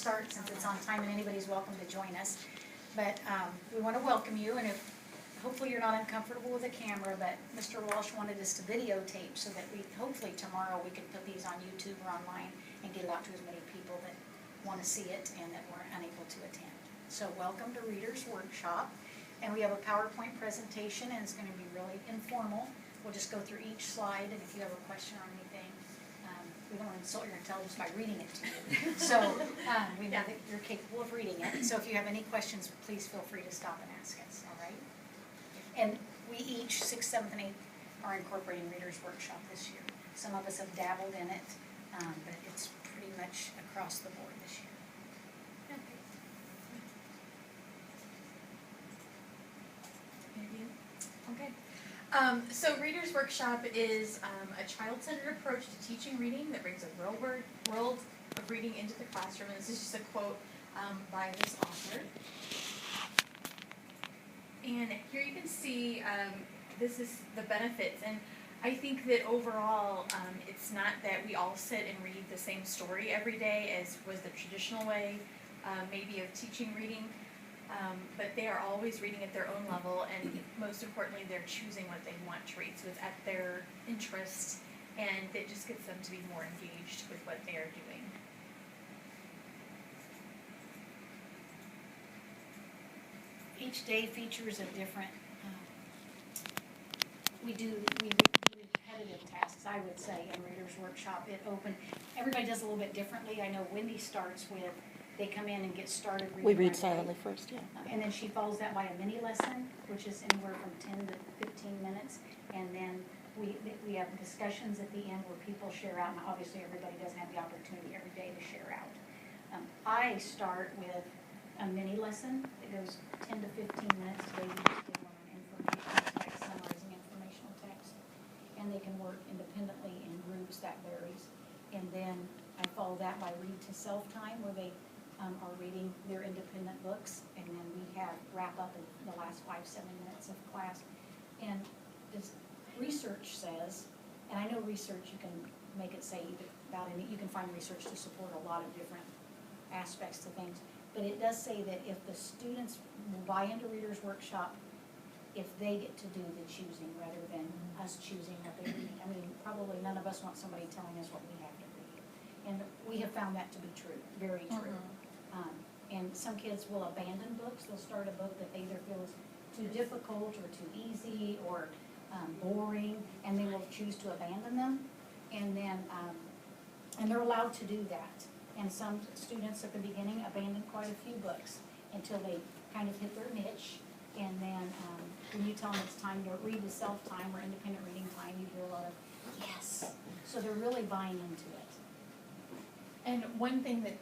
start since it's on time and anybody's welcome to join us. But we want to welcome you, and hopefully you're not uncomfortable with the camera, but Mr. Walsh wanted us to videotape so that hopefully tomorrow we can put these on YouTube or online and get it out to as many people that want to see it and that were unable to attend. So welcome to Reader's Workshop, and we have a PowerPoint presentation, and it's going to be really informal. We'll just go through each slide, and if you have a question or anything, we don't want to insult your intelligence by reading it to you. So we know that you're capable of reading it. So if you have any questions, please feel free to stop and ask us, all right? And we each, 6th, 7th, and 8th, are incorporating Reader's Workshop this year. Some of us have dabbled in it, but it's pretty much across the board this year. Okay. So Reader's Workshop is a child-centered approach to teaching reading that brings a real world of reading into the classroom. And this is just a quote by this author. And here you can see this is the benefits. And I think that overall it's not that we all sit and read the same story every day as was the traditional way maybe of teaching reading. But they are always reading at their own level, and most importantly, they're choosing what they want to read. So it's at their interest, and it just gets them to be more engaged with what they are doing. Each day features a different, we do repetitive tasks, I would say, in Reader's Workshop. Everybody does a little bit differently. I know Wendy starts with, they come in and get started reading. We read right away. silently first, yeah. And then she follows that by a mini lesson, which is anywhere from 10 to 15 minutes. And then we have discussions at the end where people share out, and obviously everybody doesn't have the opportunity every day to share out. I start with a mini lesson that goes 10 to 15 minutes. They just give them an informational text, summarizing informational text. And they can work independently in groups, that varies. And then I follow that by read to self time, where they are reading their independent books, and then we have wrap up in the last 5-7 minutes of class. And this research says, and I know research you can make it say about any, you can find research to support a lot of different aspects to things, but it does say that if the students will buy into Reader's Workshop, if they get to do the choosing rather than us choosing what they read. I mean, probably none of us want somebody telling us what we have to read. And we have found that to be true, very true. And some kids will abandon books. They'll start a book that they either feel is too difficult or too easy or boring, and they will choose to abandon them. And then, and they're allowed to do that. And some students at the beginning abandon quite a few books until they kind of hit their niche. And then when you tell them it's time to read the self-time or independent reading time, you hear a lot of, yes. So they're really buying into it. And one thing that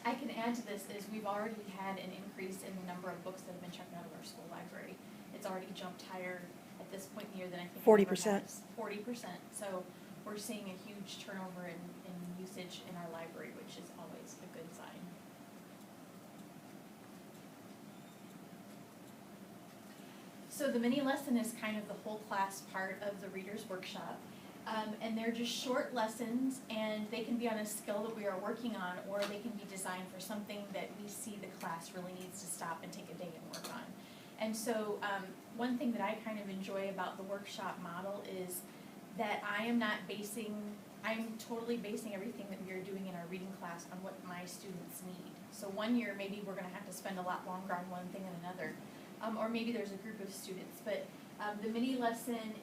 I can add to this is we've already had an increase in the number of books that have been checked out of our school library. It's already jumped higher at this point in the year than I think 40%. 40%. So we're seeing a huge turnover in usage in our library, which is always a good sign. So the mini lesson is kind of the whole class part of the Reader's Workshop. And they're just short lessons, and they can be on a skill that we are working on, or they can be designed for something that we see the class really needs to stop and take a day and work on. And so one thing that I kind of enjoy about the workshop model is that I'm totally basing everything that we are doing in our reading class on what my students need. So one year maybe we're going to have to spend a lot longer on one thing than another, or maybe there's a group of students. But the mini lesson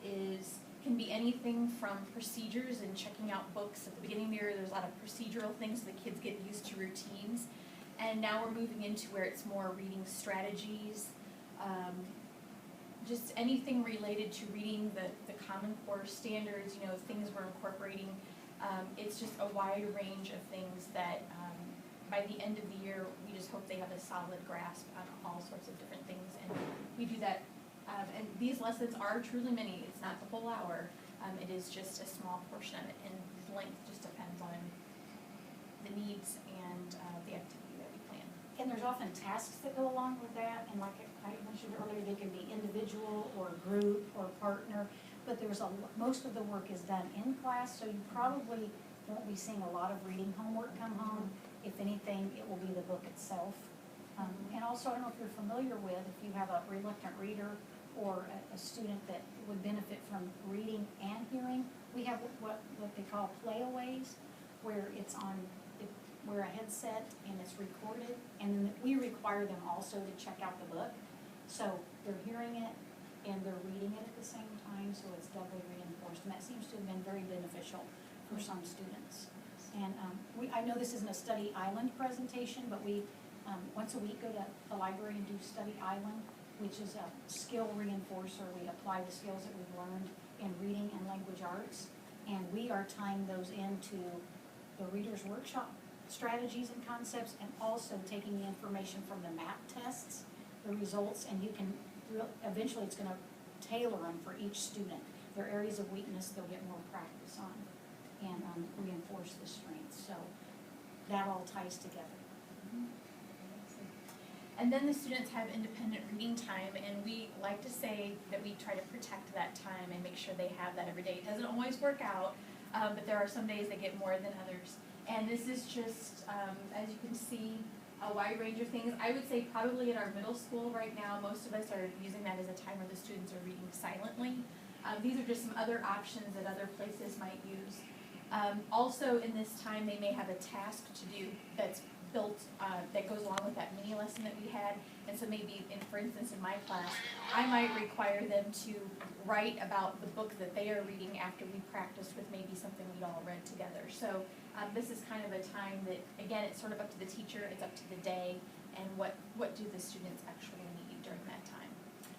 can be anything from procedures and checking out books. At the beginning of the year, there's a lot of procedural things so the kids get used to routines. And now we're moving into where it's more reading strategies, just anything related to reading the Common Core standards, things we're incorporating. It's just a wide range of things that by the end of the year, we just hope they have a solid grasp on all sorts of different things. And we do that. And these lessons are truly mini. It's not the whole hour. It is just a small portion of it, and the length just depends on the needs and the activity that we plan. And there's often tasks that go along with that, and like I mentioned earlier, they can be individual or group or partner, but most of the work is done in class, so you probably won't be seeing a lot of reading homework come home. If anything, it will be the book itself. And also, I don't know if you're familiar with, if you have a reluctant reader or a student that would benefit from reading and hearing, we have what they call playaways, where it's on, wear a headset and it's recorded, and then we require them also to check out the book. So they're hearing it and they're reading it at the same time, so it's doubly reinforced, and that seems to have been very beneficial for some students. And I know this isn't a Study Island presentation, but we once a week go to the library and do Study Island, which is a skill reinforcer. We apply the skills that we've learned in reading and language arts, and we are tying those into the Reader's Workshop strategies and concepts, and also taking the information from the MAP tests, the results, and you can, eventually it's gonna tailor them for each student. Their areas of weakness, they'll get more practice on, and reinforce the strengths. So that all ties together. And then the students have independent reading time, and we like to say that we try to protect that time and make sure they have that every day. It doesn't always work out, but there are some days they get more than others. And this is just, as you can see, a wide range of things. I would say probably at our middle school right now, most of us are using that as a time where the students are reading silently. These are just some other options that other places might use. Also in this time, they may have a task to do that's built, that goes along with that mini lesson that we had. And so maybe, for instance, in my class, I might require them to write about the book that they are reading after we practiced with maybe something we'd all read together. So this is kind of a time that, again, it's sort of up to the teacher, it's up to the day, and what do the students actually need during that time.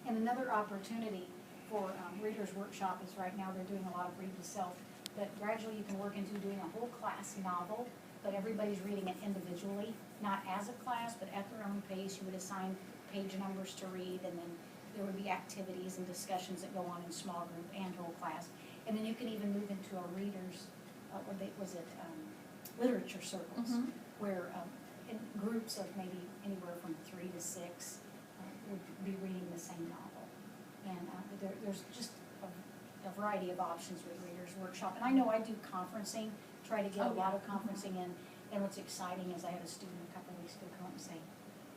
And another opportunity for Reader's Workshop is right now they're doing a lot of read to self, but gradually you can work into doing a whole class novel, but everybody's reading it individually, not as a class, but at their own pace. You would assign page numbers to read, and then there would be activities and discussions that go on in small group and whole class. And then you can even move into a reader's, literature circles, where in groups of maybe anywhere from 3 to 6 would be reading the same novel. And there's just a variety of options with Reader's Workshop. And I know I do conferencing, try to get a lot of conferencing in. And what's exciting is I had a student a couple weeks ago come up and say,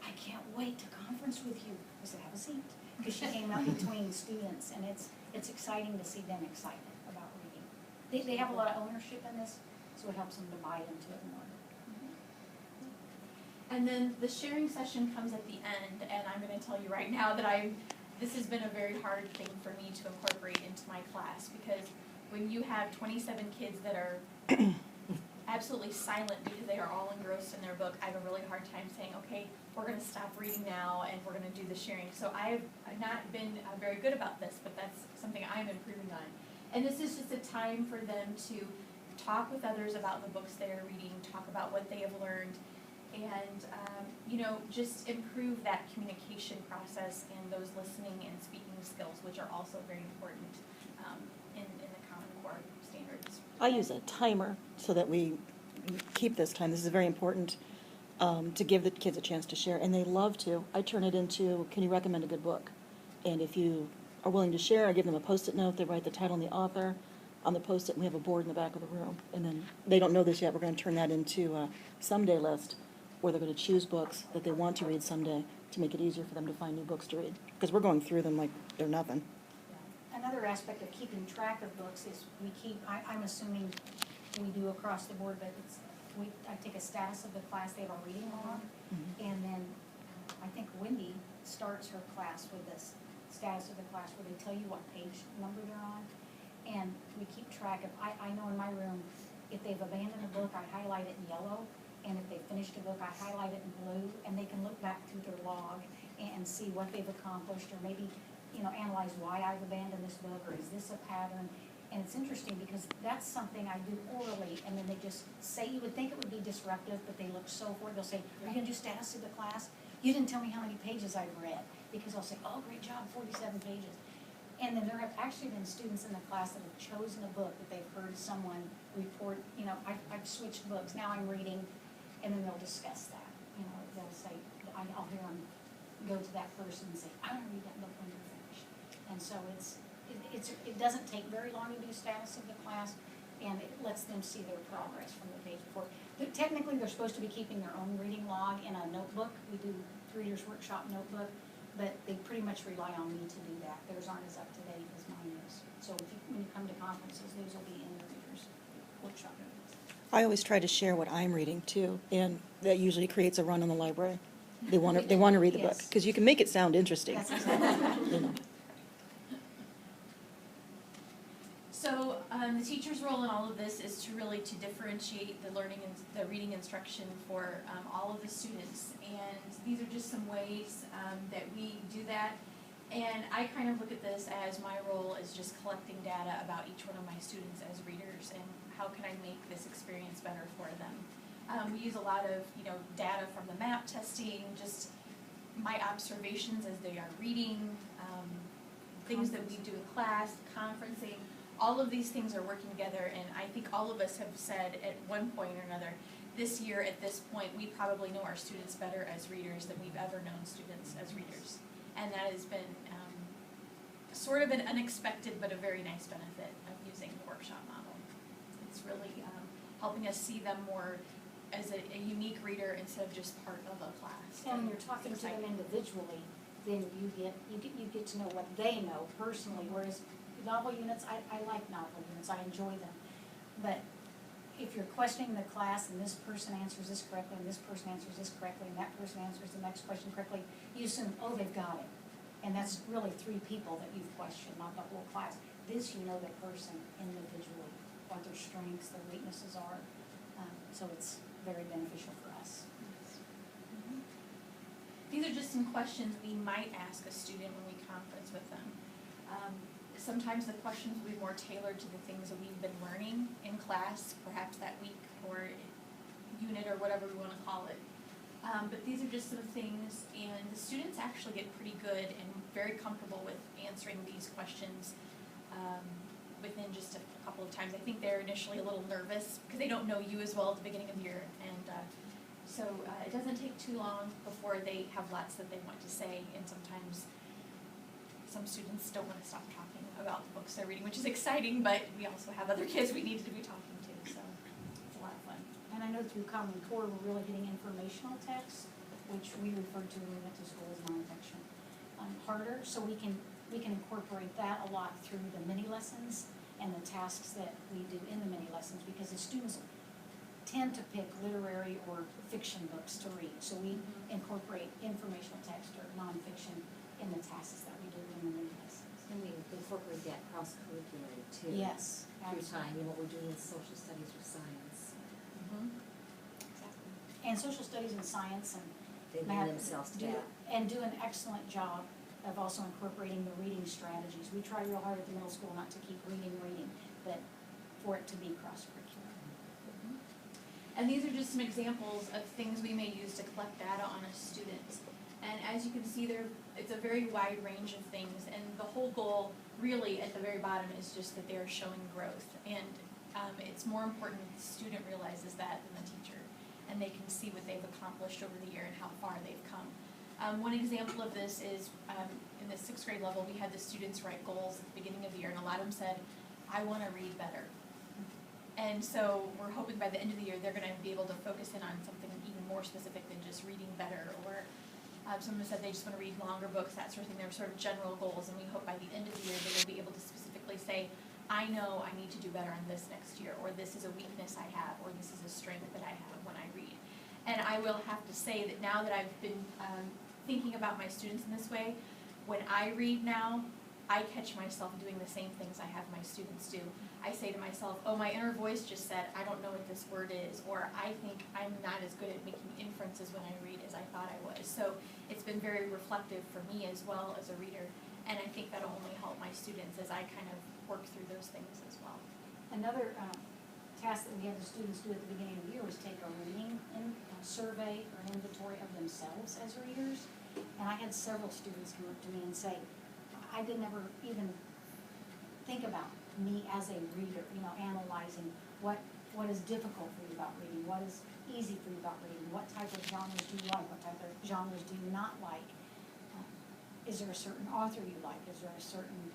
I can't wait to conference with you. I said, have a seat. Because she came up between students, and it's exciting to see them excited about reading. They have a lot of ownership in this, so it helps them to buy into it more. And then the sharing session comes at the end, and I'm going to tell you right now that this has been a very hard thing for me to incorporate into my class, because when you have 27 kids that are absolutely silent because they are all engrossed in their book, I have a really hard time saying, okay, we're going to stop reading now and we're going to do the sharing. So I have not been very good about this, but that's something I'm improving on. And this is just a time for them to talk with others about the books they are reading, talk about what they have learned, and just improve that communication process and those listening and speaking skills, which are also very important in the Common Core standards. I use a timer so that we keep this time. This is very important to give the kids a chance to share, and they love to. I turn it into, can you recommend a good book? And if you are willing to share, I give them a Post-it note. They write the title and the author on the Post-it, and we have a board in the back of the room. And then they don't know this yet. We're going to turn that into a someday list, where they're going to choose books that they want to read someday to make it easier for them to find new books to read. Because we're going through them like they're nothing. Another aspect of keeping track of books is we keep, I'm assuming we do across the board, but I take a status of the class, they have a reading log, and then I think Wendy starts her class with this status of the class where they tell you what page number they're on, and we keep track of, I know in my room, if they've abandoned a book, I highlight it in yellow, and if they finished a book, I highlight it in blue, and they can look back through their log and see what they've accomplished, or maybe analyze why I've abandoned this book, or is this a pattern. And it's interesting because that's something I do orally, and then they just say, you would think it would be disruptive, but they look so forward. They'll say, are you going to do status of the class? You didn't tell me how many pages I've read. Because I'll say, oh, great job, 47 pages. And then there have actually been students in the class that have chosen a book that they've heard someone report, I've switched books, now I'm reading, and then they'll discuss that. They'll say, I'll hear them go to that person and say, I want to read that book when you're finished. And so it doesn't take very long to do status of the class, and it lets them see their progress from the page before. Technically, they're supposed to be keeping their own reading log in a notebook. We do Reader's Workshop notebook, but they pretty much rely on me to do that. Theirs aren't as up to date as mine is. So if you, when you come to conferences, those will be in the Reader's Workshop notebooks. I always try to share what I'm reading too, and that usually creates a run in the library. They want to read the book, Yes. because you can make it sound interesting. That's exactly. You know. So the teacher's role in all of this is to really to differentiate the learning and the reading instruction for all of the students. And these are just some ways that we do that. And I kind of look at this as my role is just collecting data about each one of my students as readers and how can I make this experience better for them. We use a lot of, data from the MAP testing, just my observations as they are reading, things that we do in class, conferencing. All of these things are working together, and I think all of us have said at one point or another, this year at this point, we probably know our students better as readers than we've ever known students as readers. And that has been sort of an unexpected but a very nice benefit of using the workshop model. It's really helping us see them more as a unique reader instead of just part of a class. And when you're talking to them individually, then you get to know what they know personally, whereas novel units, I like novel units, I enjoy them. But if you're questioning the class and this person answers this correctly and this person answers this correctly and that person answers the next question correctly, you assume, oh, they've got it. And that's really 3 people that you've questioned, not the whole class. This, you know the person individually, what their strengths, their weaknesses are. So it's very beneficial for us. Mhm. These are just some questions we might ask a student when we conference with them. Sometimes the questions will be more tailored to the things that we've been learning in class, perhaps that week or unit or whatever we want to call it. But these are just some things, and the students actually get pretty good and very comfortable with answering these questions within just a couple of times. I think they're initially a little nervous because they don't know you as well at the beginning of the year, and so it doesn't take too long before they have lots that they want to say, and sometimes some students don't want to stop talking about the books they're reading, which is exciting, but we also have other kids we need to be talking to, so it's a lot of fun. And I know through Common Core, we're really getting informational text, which we refer to when we went to school as nonfiction, harder. So we can incorporate that a lot through the mini lessons and the tasks that we do in the mini lessons, because the students tend to pick literary or fiction books to read. So we incorporate informational text or nonfiction in the tasks that we do in the mini lessons. And we incorporate that cross-curricularly too. Yes, Through absolutely. time, and what we're doing in social studies or science. Exactly. And social studies and science and They math lend themselves to do, that. and do an excellent job of also incorporating the reading strategies. We try real hard at the middle school not to keep reading, but for it to be cross-curricular. And these are just some examples of things we may use to collect data on a student. And as you can see there, it's a very wide range of things, and the whole goal really at the very bottom is just that they're showing growth. And it's more important that the student realizes that than the teacher, and they can see what they've accomplished over the year and how far they've come. One example of this is in the 6th grade level, we had the students write goals at the beginning of the year, and a lot of them said, I want to read better. And so we're hoping by the end of the year, they're going to be able to focus in on something even more specific than just reading better, or someone said they just want to read longer books, that sort of thing. They're sort of general goals, and we hope by the end of the year, they will be able to specifically say, I know I need to do better on this next year, or this is a weakness I have, or this is a strength that I have when I read. And I will have to say that now that I've been thinking about my students in this way, when I read now, I catch myself doing the same things I have my students do. I say to myself, oh, my inner voice just said, I don't know what this word is, or I think I'm not as good at making inferences when I read as I thought I was. So it's been very reflective for me as well as a reader, and I think that'll only help my students as I kind of work through those things as well. Another task that we had the students do at the beginning of the year was take a reading survey or an inventory of themselves as readers. And I had several students come up to me and say, I didn't ever even think about me as a reader, analyzing what is difficult for you about reading, what is easy for you about reading, what type of genres do you like, what type of genres do you not like, is there a certain author you like, is there a certain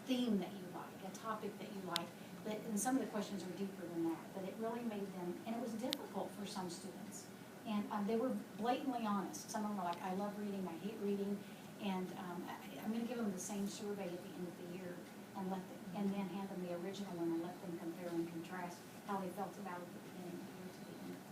theme that you like, a topic that you like, and some of the questions are deeper than that, but it really made them, and it was difficult for some students. And they were blatantly honest. Some of them were like, I love reading, I hate reading, and I'm gonna give them the same survey at the end of the year and then hand them the original one and let them compare and contrast how they felt about it at the beginning of the year to the end of the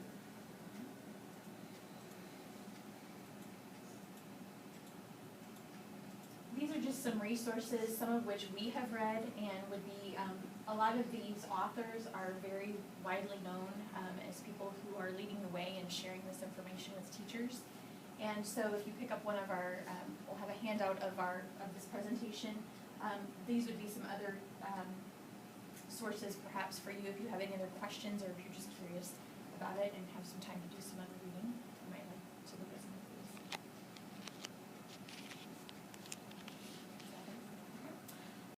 year. These are just some resources, some of which we have read and would be, a lot of these authors are very widely known as people who are leading the way and sharing this information with teachers. And so if you pick up one of our, we'll have a handout of this presentation. These would be some other sources perhaps for you if you have any other questions or if you're just curious about it and have some time to do some other reading.